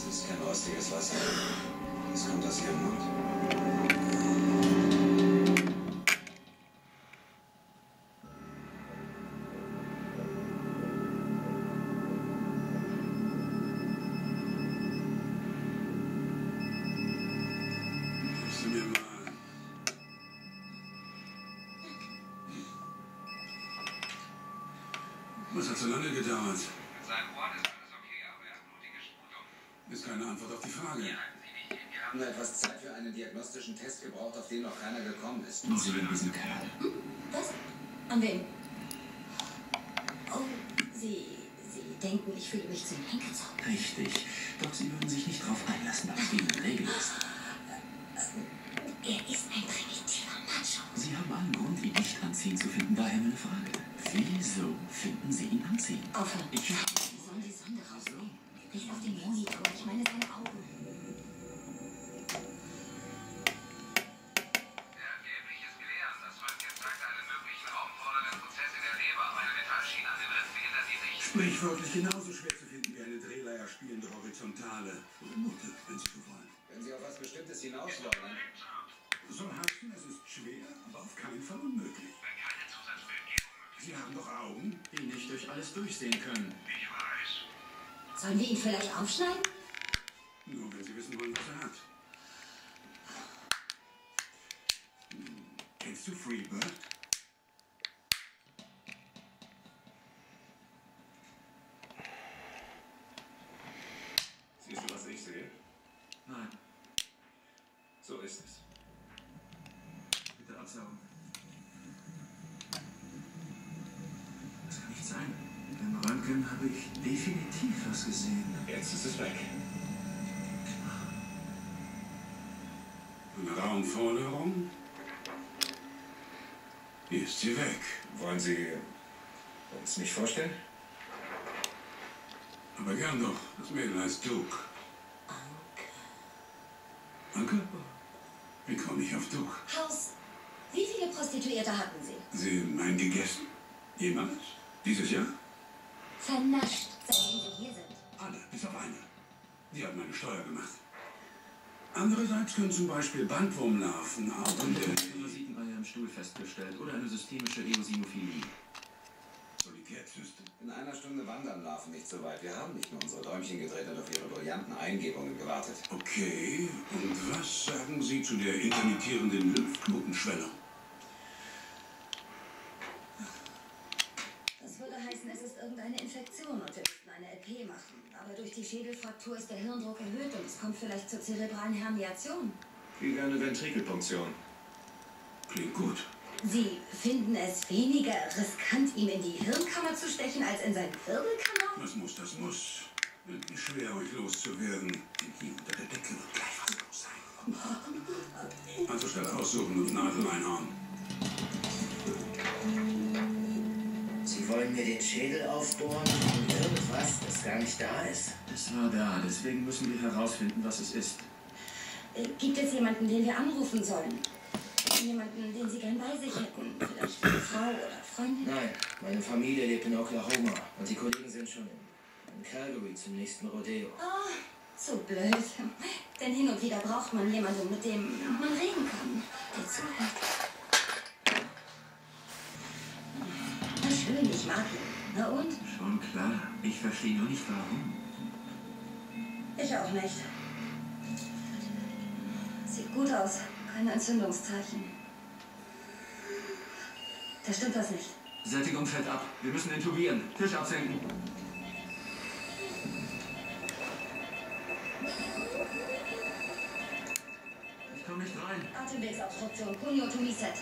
Das ist kein rostiges Wasser. Das kommt aus Ihrem Mund. Gibst du mir mal. Was hat so lange gedauert? Mit seinem Ohren ist alles okay, aber er hat blutige Sputung. Ist keine Antwort auf die Frage. Hier halten Sie nicht hin, Wir haben nur etwas Zeit für einen diagnostischen Test gebraucht, auf den noch keiner gekommen ist. Und Sie sind diesen Kerl. Was? An wem? Oh, Sie denken, ich fühle mich zum Henkerzocken. Richtig. Doch Sie würden sich nicht darauf einlassen, weil es gegen die Regel ist. Er ist ein primitiver Macho. Sie haben allen Grund, ihn nicht anziehend zu finden. Daher meine Frage. Wieso finden Sie ihn anziehend? Aufhören. Ich Sie sollen die Sonde rausnehmen. Nicht auf den Monitor. Ich meine seine Augen. Der angeblich ist gelernt. Das Röntgen zeigt einen möglichen raumfordernden Prozess in der Leber. Eine Metallschiene an den Rippen behindert ihn nicht. Sprichwörtlich genauso schwer zu finden wie eine Drehleier spielende Horizontale. Oder Mutter, wenn Sie so wollen. Wenn Sie auf was Bestimmtes hinaus wollen, Soll heißen, es ist schwer, aber auf keinen Fall unmöglich. Wenn keine Zusatzbildgebung möglich Sie haben doch Augen. die nicht durch alles durchsehen können. ist. Ich weiß. Sollen wir ihn vielleicht aufschneiden? Nur wenn Sie wissen wollen, was er hat. Kennst du Freebird? Siehst du, was ich sehe? Nein, So ist es. bitte absaugen. Das kann nicht sein. Im Röntgen habe ich definitiv was gesehen. Jetzt ist es weg. Eine Raumforderung? Hier ist sie weg. Wollen Sie uns nicht vorstellen? Aber gern doch. Das Mädel heißt Duke. Anke? Wie komme ich auf Duke? Haus. Wie viele Prostituierte hatten Sie? Sie meinen gegessen? Jemals? Dieses Jahr? Vernascht, seitdem Sie hier sind. Alle, bis auf eine. Die hat meine Steuer gemacht. Andererseits können zum Beispiel Bandwurmlarven auch in der Parasiteneier im Stuhl festgestellt oder eine systemische Eosinophilie. Solitätszyste. in einer Stunde wandern Larven nicht so weit. Wir haben nicht nur unsere Däumchen gedreht und auf ihre brillanten Eingebungen gewartet. Okay, und was sagen Sie zu der intermittierenden Lymphknotenschwellung? Das würde heißen, es ist irgendeine Infektion und wir müssten eine LP machen. Aber durch die Schädelfraktur ist der Hirndruck erhöht und es kommt vielleicht zur zerebralen Herniation. Wie eine Ventrikelpunktion. Klingt gut. Sie finden es weniger riskant, ihm in die Hirnkammer zu stechen, als in seinen Wirbelkanal? Was muss, das muss. Wird schwer, euch loszuwerden. Denn hier unter der Decke wird gleich was los sein. Also schnell aussuchen und Nadel reinhauen. Sie wollen mir den Schädel aufbohren und irgendwas, das gar nicht da ist? Es war da, deswegen müssen wir herausfinden, was es ist. Gibt es jemanden, den wir anrufen sollen? Jemanden, den Sie gern bei sich hätten? Vielleicht eine Frau oder Freundin? Nein, meine Familie lebt in Oklahoma und die Kollegen sind schon in Calgary zum nächsten Rodeo. Oh, so blöd. Denn hin und wieder braucht man jemanden, mit dem man reden kann, der zuhört. Na schön, ich mag ihn. Na und? Schon klar. Ich verstehe nur nicht, warum. Ich auch nicht. Sieht gut aus. Keine Entzündungszeichen. Da stimmt was nicht. Sättigung fällt ab. Wir müssen intubieren. Tisch absenken. Ich komme nicht rein. Atemwegsobstruktion, Koniotomie-Set.